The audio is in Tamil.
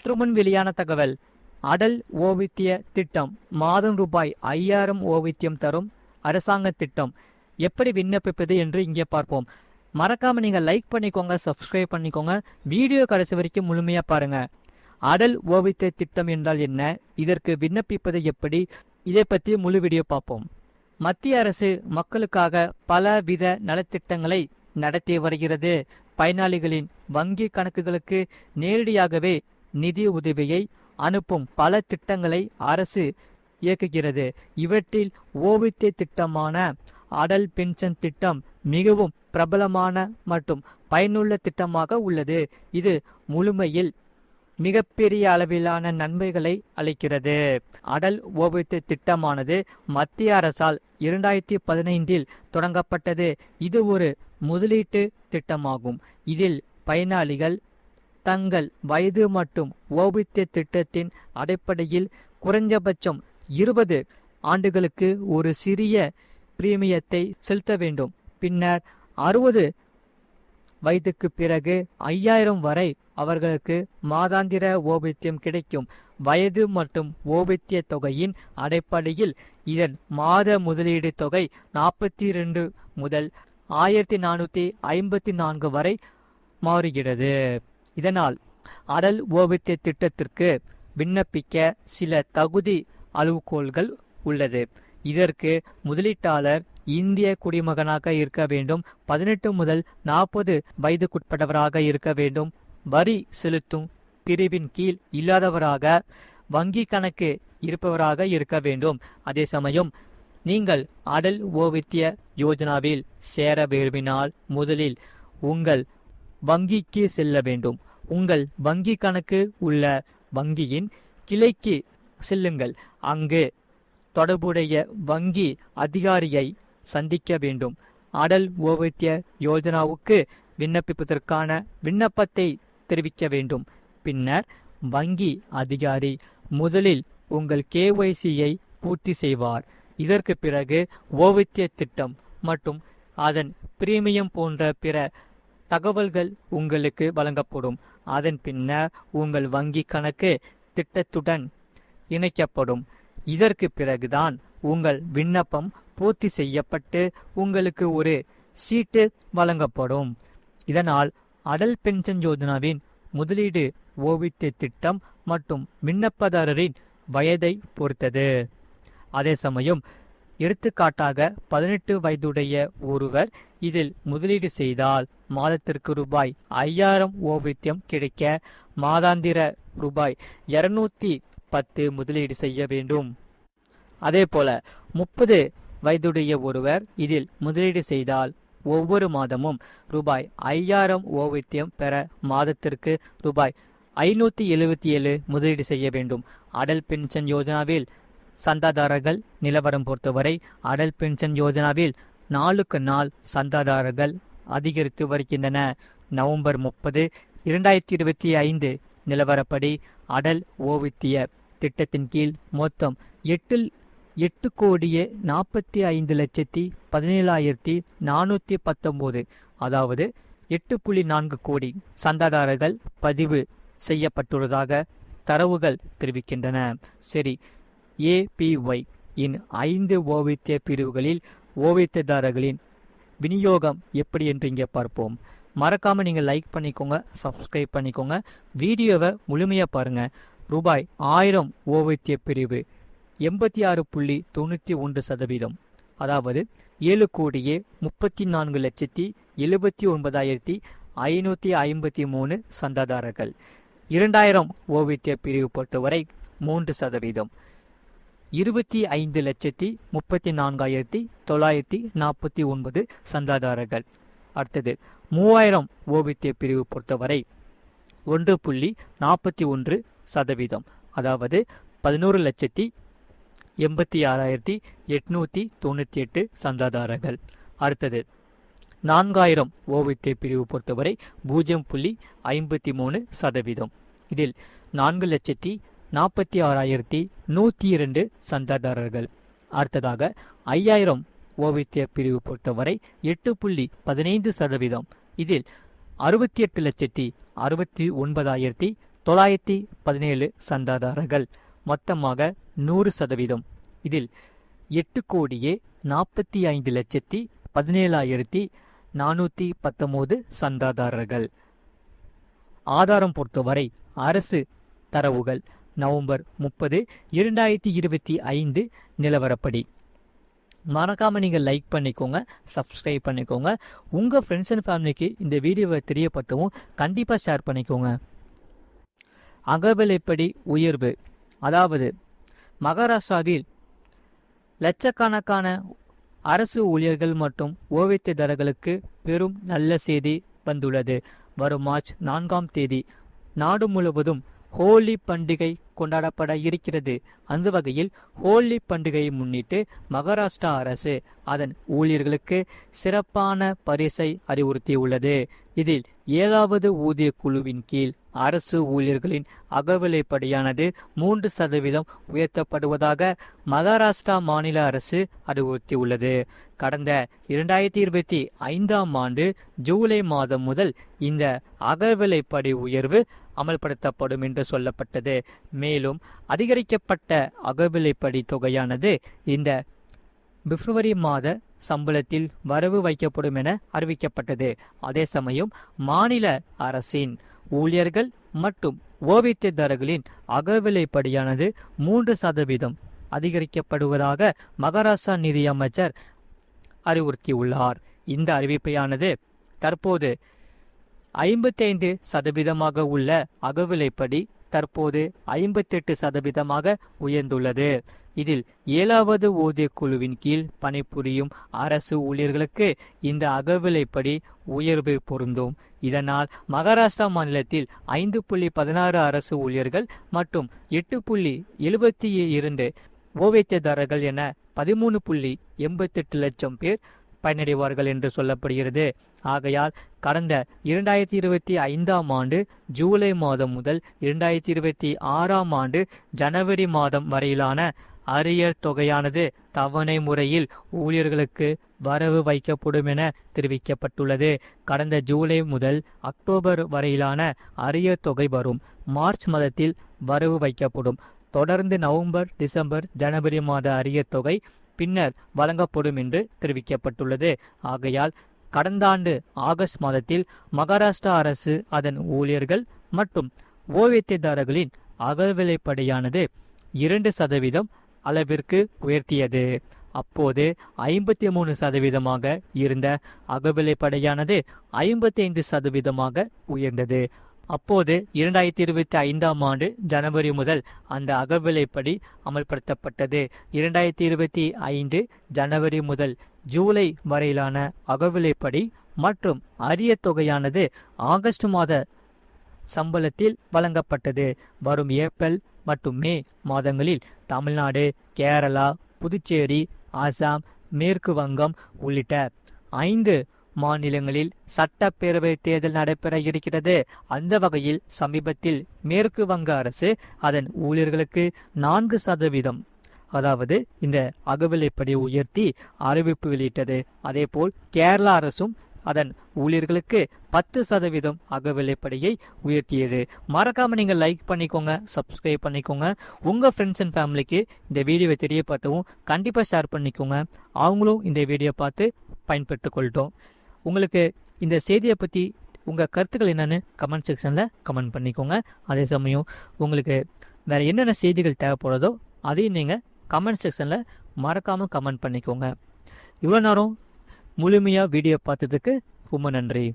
சற்றுமுன் வெளியான தகவல். அடல் ஓய்வூதிய திட்டம் மாதம் ரூபாய் 5000 ஓய்வூதியம் தரும் அரசாங்க திட்டம். எப்படி விண்ணப்பிப்பது என்று இங்கே பார்ப்போம். மறக்காம நீங்க லைக் பண்ணிக்கோங்க, சப்ஸ்கிரைப் பண்ணிக்கோங்க, வீடியோ கடைசி வரைக்கும் முழுமையா பாருங்க. அடல் ஓய்வூதிய திட்டம் என்றால் என்ன, இதற்கு விண்ணப்பிப்பது எப்படி, இதை பற்றி முழு வீடியோ பார்ப்போம். மத்திய அரசு மக்களுக்காக பலவித நலத்திட்டங்களை நடத்தி வருகிறது. பயனாளிகளின் வங்கி கணக்குகளுக்கு நேரடியாகவே நிதி உதவியை அனுப்பும் பல திட்டங்களை அரசு இயக்குகிறது. இவற்றில் ஓய்வூதிய திட்டமான அடல் பென்ஷன் திட்டம் மிகவும் பிரபலமான மற்றும் பயனுள்ள திட்டமாக உள்ளது. இது முழுமையில் மிகப்பெரிய அளவிலான நன்மைகளை அளிக்கிறது. அடல் ஓய்வூதிய திட்டமானது மத்திய அரசால் 2015 தொடங்கப்பட்டது. இது ஒரு முதலீட்டு திட்டமாகும். இதில் பயனாளிகள் தங்கள் வயது மற்றும் ஓய்வூதிய திட்டத்தின் அடிப்படையில் குறைஞ்சபட்சம் 20 ஆண்டுகளுக்கு ஒரு சிறிய பிரீமியத்தை செலுத்த வேண்டும். பின்னர் 60 வயதுக்கு பிறகு 5000 வரை அவர்களுக்கு மாதாந்திர ஓய்வூதியம் கிடைக்கும். வயது மற்றும் ஓய்வூதிய தொகையின் அடிப்படையில் இதன் மாத முதலீடு தொகை 42 முதல் 1454 வரை மாறுகிறது. இதனால் அடல் ஓய்வூதிய திட்டத்திற்கு விண்ணப்பிக்க சில தகுதி அளவுகோல்கள் உள்ளது. இதற்கு முதலீட்டாளர் இந்திய குடிமகனாக இருக்க வேண்டும். 18 முதல் 40 வயதுக்குட்பட்டவராக இருக்க வேண்டும். வரி செலுத்தும் பிரிவின் கீழ் இல்லாதவராக, வங்கி கணக்கு இருப்பவராக இருக்க வேண்டும். அதே சமயம் நீங்கள் அடல் ஓய்வூதிய யோஜனாவில் சேர விரும்பினால் முதலில் உங்கள் வங்கிக்கு செல்ல வேண்டும். உங்கள் வங்கி கணக்கு உள்ள வங்கியின் கிளைக்கு செல்லுங்கள். அங்கு தொடர்புடைய வங்கி அதிகாரியை சந்திக்க வேண்டும். அடல் ஓய்வூதிய யோஜனாவுக்கு விண்ணப்பிப்பதற்கான விண்ணப்பத்தை தெரிவிக்க வேண்டும். பின்னர் வங்கி அதிகாரி முதலில் உங்கள் KYCயை பூர்த்தி செய்வார். இதற்கு பிறகு ஓய்வூதிய திட்டம் மற்றும் அதன் பிரீமியம் போன்ற பிற தகவல்கள் உங்களுக்கு வழங்கப்படும். அதன் பின்னர் உங்கள் வங்கி கணக்கு திட்டத்துடன் இணைக்கப்படும். இதற்கு பிறகுதான் உங்கள் விண்ணப்பம் பூர்த்தி செய்யப்பட்டு உங்களுக்கு ஒரு சீட்டு வழங்கப்படும். இதனால் அடல் பென்ஷன் யோஜனாவின் முதலீடு ஓய்வூதிய திட்டம் மற்றும் விண்ணப்பதாரரின் வயதை பொறுத்தது. அதே சமயம் எடுத்துக்காட்டாக 18 வயதுடைய ஒருவர் இதில் முதலீடு செய்தால் மாதத்திற்கு ரூபாய் 5000 ஓய்வூதியம் கிடைக்க மாதாந்திர ரூபாய் 210 முதலீடு செய்ய வேண்டும். அதே போல 30 வயதுடைய ஒருவர் இதில் முதலீடு செய்தால் ஒவ்வொரு மாதமும் ரூபாய் 5000 ஓய்வூதியம் பெற மாதத்திற்கு ரூபாய் 577 முதலீடு செய்ய வேண்டும். அடல் பென்ஷன் யோஜனாவில் சந்தாதாரர்கள் நிலவரம் பொறுத்தவரை அடல் பென்ஷன் யோஜனாவில் நாளுக்கு நாள் சந்தாதாரர்கள் அதிகரித்து வருகின்றன. நவம்பர் 30, 2025 நிலவரப்படி அடல் ஓய்வூதிய திட்டத்தின் கீழ் மொத்தம் 8,45,17,419 அதாவது 8.4 கோடி சந்தாதாரர்கள் பதிவு செய்யப்பட்டுள்ளதாக தரவுகள் தெரிவிக்கின்றன. சரி, APY இன் 5 ஓய்வூதிய பிரிவுகளில் ஓய்வூதியதாரர்களின் விநியோகம் எப்படி என்று இங்கே பார்ப்போம். மறக்காம நீங்க லைக் பண்ணிக்கோங்க, சப்ஸ்கிரைப் பண்ணிக்கோங்க, வீடியோவை முழுமையா பாருங்க. ரூபாய் 1000 ஓய்வூதிய பிரிவு 86.91%, அதாவது 7,34,79,553 சந்தாதாரர்கள். 2000 ஓய்வூதிய பிரிவு பொறுத்தவரை 3%, 25,34,949 சந்தாதாரர்கள். அடுத்தது 3000 ஓய்வூதிய பிரிவு பொறுத்தவரை 1.41%, அதாவது 11,86,898 சந்தாதாரர்கள். அடுத்தது 4000 ஓய்வூதிய பிரிவு பொறுத்தவரை 0.53%, இதில் 4,46,102 சந்தாதாரர்கள். அடுத்ததாக 5000 ஓய்வூதிய பிரிவு பொறுத்தவரை 8.15%, இதில் 68,69,9 917 சந்தாதாரர்கள், மொத்தமாக 100%. இதில் 8,45,17,419 சந்தாதாரர்கள். ஆதாரம் பொறுத்தவரை அரசு தரவுகள் நவம்பர் 30, 2025 நிலவரப்படி. மறக்காமல் நீங்கள் லைக் பண்ணிக்கோங்க, சப்ஸ்கிரைப் பண்ணிக்கோங்க. உங்கள் ஃப்ரெண்ட்ஸ் அண்ட் ஃபேமிலிக்கு இந்த வீடியோவை தெரியப்படுத்தவும் கண்டிப்பாக ஷேர் பண்ணிக்கோங்க. அகவிலைப்படி உயர்வு. அதாவது மகாராஷ்டிராவில் லட்சக்கணக்கான அரசு ஊழியர்கள் மற்றும் ஓய்வூதியதாரர்களுக்கு பெரும் நல்ல செய்தி வந்துள்ளது. வரும் மார்ச் 4ஆம் தேதி நாடு முழுவதும் ஹோலி பண்டிகை கொண்டாடப்பட இருக்கிறது. அந்த வகையில் ஹோலி பண்டிகையை முன்னிட்டு மகாராஷ்டிரா அரசு அதன் ஊழியர்களுக்கு சிறப்பான பரிசை அறிவுறுத்தியுள்ளது. இதில் 7வது ஊதிய குழுவின் கீழ் அரசு ஊழியர்களின் அகவிலைப்படியானது 3% உயர்த்தப்படுவதாக மகாராஷ்டிரா மாநில அரசு அறிவுறுத்தியுள்ளது. கடந்த 2025ஆம் ஆண்டு ஜூலை மாதம் முதல் இந்த அகவிலைப்படி உயர்வு அமல்படுத்தப்படும் என்று சொல்லப்பட்டது. மேலும் அதிகரிக்கப்பட்ட அகவிலைப்படி தொகையானது இந்த பிப்ரவரி மாத சம்பளத்தில் வரவு வைக்கப்படும் என அறிவிக்கப்பட்டது. அதே சமயம் மாநில அரசின் ஊழியர்கள் மற்றும் ஓய்வூதியதாரர்களின் அகவிலைப்படியானது 3% அதிகரிக்கப்படுவதாக மகாராஷ்டிரா நிதியமைச்சர் அறிவுறுத்தியுள்ளார். இந்த அறிவிப்பையானது தற்போது 55% உள்ள அகவிலைப்படி தற்போது 58% உயர்ந்துள்ளது. இதில் 7வது ஊதிய குழுவின் கீழ் பணிபுரியும் அரசு ஊழியர்களுக்கு இந்த அகவிலைப்படி உயர்வு பொருந்தும். இதனால் மகாராஷ்டிரா மாநிலத்தில் 5.16 அரசு ஊழியர்கள் மற்றும் 8.72 ஓய்வூதியதாரர்கள் என 13.88 லட்சம் பேர் பயனடைவார்கள் என்று சொல்லப்படுகிறது. ஆகையால் கடந்த 2025ஆம் ஆண்டு ஜூலை மாதம் முதல் 2026ஆம் ஆண்டு ஜனவரி மாதம் வரையிலான அரியர் தொகையானது தவணை முறையில் ஊழியர்களுக்கு வரவு வைக்கப்படும் என தெரிவிக்கப்பட்டுள்ளது. கடந்த ஜூலை முதல் அக்டோபர் வரையிலான அரியர் தொகை வரும் மார்ச் மாதத்தில் வரவு வைக்கப்படும். தொடர்ந்து நவம்பர், டிசம்பர், ஜனவரி மாத அரியர் தொகை பின்னர் வழங்கப்படும் என்று தெரிவிக்கப்பட்டுள்ளது. ஆகையால் கடந்த ஆண்டு ஆகஸ்ட் மாதத்தில் மகாராஷ்டிரா அரசு அதன் ஊழியர்கள் மற்றும் ஓய்வூதியதாரர்களின் அகவிலைப்படியானது 2% அளவிற்கு உயர்த்தியது. அப்போது 53% இருந்த அகவிலைப்படியானது 55% உயர்ந்தது. அப்போது 2025ஆம் ஆண்டு ஜனவரி முதல் அந்த அகவிலைப்படி அமல்படுத்தப்பட்டது. 2025 ஜனவரி முதல் ஜூலை வரையிலான அகவிலைப்படி மற்றும் அரியர் தொகையானது ஆகஸ்ட் மாத சம்பளத்தில் வழங்கப்பட்டது. வரும் ஏப்ரல் மற்றும் மே மாதங்களில் தமிழ்நாடு, கேரளா, புதுச்சேரி, ஆசாம், மேற்கு வங்கம் உள்ளிட்ட 5 மாநிலங்களில் சட்டப்பேரவை தேர்தல் நடைபெற இருக்கிறது. அந்த வகையில் சமீபத்தில் மேற்கு வங்க அரசு அதன் ஊழியர்களுக்கு 4% அதாவது இந்த அகவிலைப்படி உயர்த்தி அறிவிப்பு வெளியிட்டது. அதேபோல் கேரளா அரசும் அதன் ஊழியர்களுக்கு 10% அகவிலைப்படியை உயர்த்தியது. மறக்காம நீங்கள் லைக் பண்ணிக்கோங்க, சப்ஸ்கிரைப் பண்ணிக்கோங்க. உங்க ஃப்ரெண்ட்ஸ் அண்ட் ஃபேமிலிக்கு இந்த வீடியோவை தெரியப்படுத்தவும் கண்டிப்பாக ஷேர் பண்ணிக்கோங்க. அவங்களும் இந்த வீடியோ பார்த்து பயன்பெற்று கொள்ளட்டும். உங்களுக்கு இந்த செய்தியை பற்றி உங்கள் கருத்துக்கள் என்னென்னு கமெண்ட் செக்ஷனில் கமெண்ட் பண்ணிக்கோங்க. அதே சமயம் உங்களுக்கு வேறு என்னென்ன செய்திகள் தேவைப்படுறதோ அதையும் நீங்கள் கமெண்ட் செக்ஷனில் மறக்காமல் கமெண்ட் பண்ணிக்கோங்க. இவ்வளோ நேரம் முழுமையாக வீடியோ பார்த்ததுக்கு ரொம்ப நன்றி.